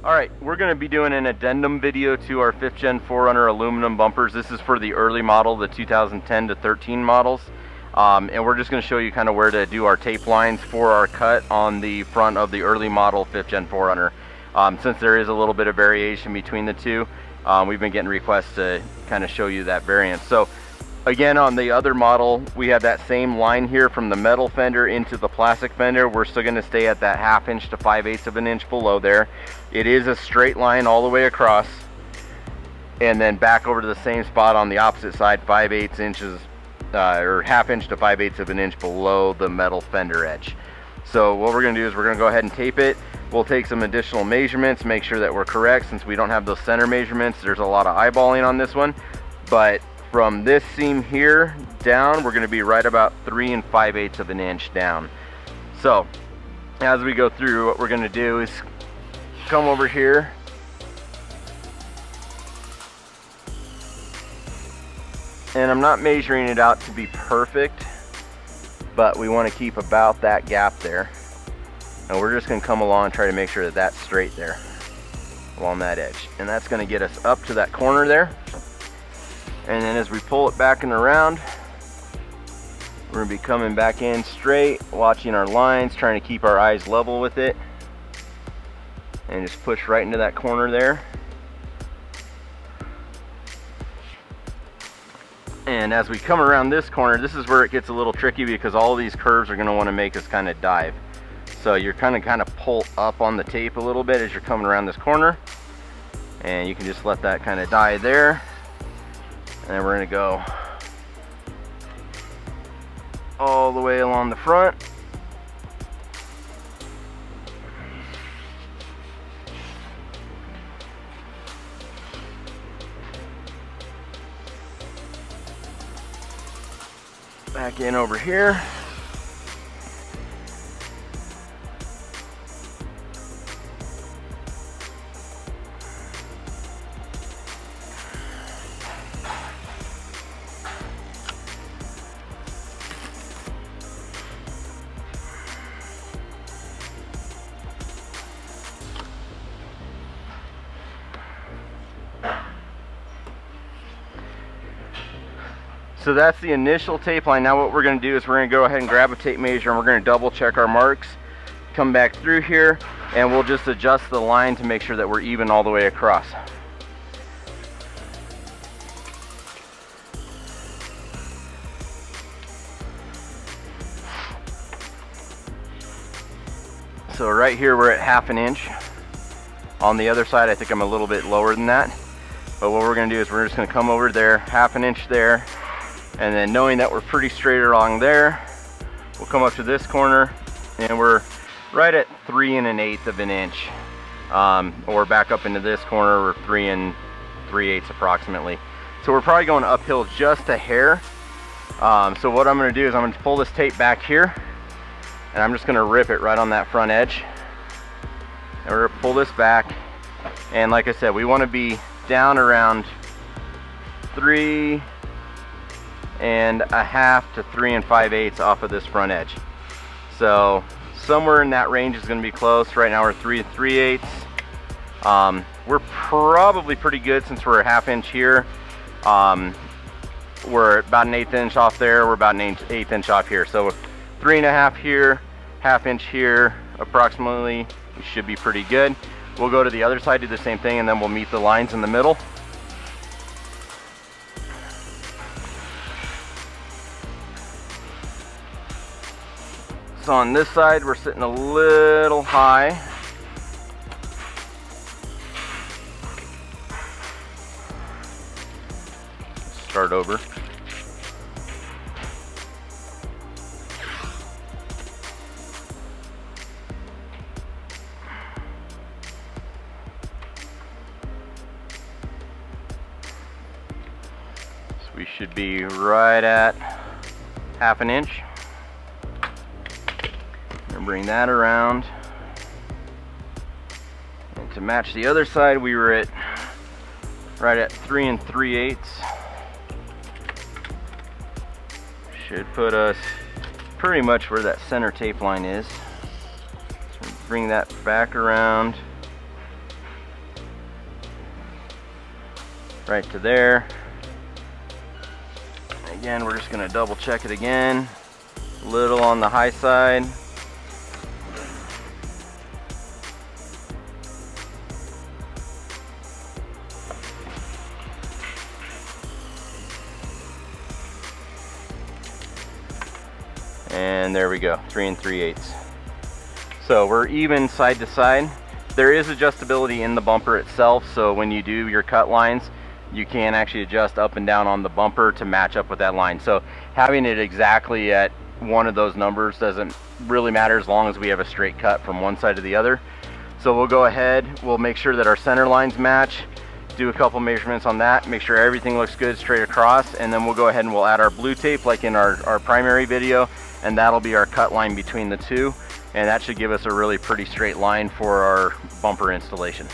Alright, we're going to be doing an addendum video to our 5th gen 4Runner aluminum bumpers. This is for the early model, the 2010 to 13 models. And we're just going to show you kind of where to do our tape lines for our cut on the front of the early model 5th gen 4Runner. Since there is a little bit of variation between the two, we've been getting requests to kind of show you that variance. So again, on the other model, we have that same line here from the metal fender into the plastic fender. We're still going to stay at that 1/2 inch to 5/8 of an inch below there. It is a straight line all the way across, and then back over to the same spot on the opposite side, 5/8 inches or 1/2 inch to 5/8 of an inch below the metal fender edge. So what we're going to do is we're going to go ahead and tape it. We'll take some additional measurements, make sure that we're correct. Since we don't have those center measurements, there's a lot of eyeballing on this one, but from this seam here down, we're going to be right about 3 5/8 of an inch down. So as we go through, what we're going to do is come over here and I'm not measuring it out to be perfect, but we want to keep about that gap there, and we're just going to come along and try to make sure that that's straight there along that edge, and that's going to get us up to that corner there. And then as we pull it back and around, we're going to be coming back in straight, watching our lines, trying to keep our eyes level with it, and just push right into that corner there. And as we come around this corner, this is where it gets a little tricky, because all of these curves are going to want to make us kind of dive. So you're kind of pull up on the tape a little bit as you're coming around this corner, and you can just let that kind of die there. And then we're going to go all the way along the front. Back in over here. So that's the initial tape line. Now what we're going to do is we're going to go ahead and grab a tape measure, and we're going to double check our marks, come back through here, and we'll just adjust the line to make sure that we're even all the way across. So right here we're at 1/2 inch. On the other side I think I'm a little bit lower than that. But what we're going to do is we're just going to come over there, 1/2 inch there, and then knowing that we're pretty straight along there, we'll come up to this corner, and we're right at 3 1/8 of an inch. Or back up into this corner, we're 3 3/8 approximately. So we're probably going uphill just a hair. So what I'm going to do is I'm going to pull this tape back here, and I'm just going to rip it right on that front edge. And we're going to pull this back, and like I said, we want to be down around 3 1/2 to 3 5/8 off of this front edge. So somewhere in that range is going to be close. Right now we're 3 3/8. We're probably pretty good since we're a 1/2 inch here. We're about an 1/8 inch off there. We're about an 1/8 inch off here. So 3 1/2 here, 1/2 inch here, approximately. We should be pretty good. We'll go to the other side, do the same thing, and then we'll meet the lines in the middle. So on this side, we're sitting a little high. Start over. So we should be right at 1/2 inch. Bring that around, and to match the other side, we were at right at 3 3/8. Should put us pretty much where that center tape line is. So bring that back around, right to there. Again, we're just going to double check it again. A little on the high side. And there we go, 3 3/8. So we're even side to side. There is adjustability in the bumper itself, so when you do your cut lines, you can actually adjust up and down on the bumper to match up with that line. So having it exactly at one of those numbers doesn't really matter as long as we have a straight cut from one side to the other. So we'll go ahead, we'll make sure that our center lines match, do a couple measurements on that, make sure everything looks good straight across, and then we'll go ahead and we'll add our blue tape like in our primary video, and that'll be our cut line between the two, and that should give us a really pretty straight line for our bumper installation.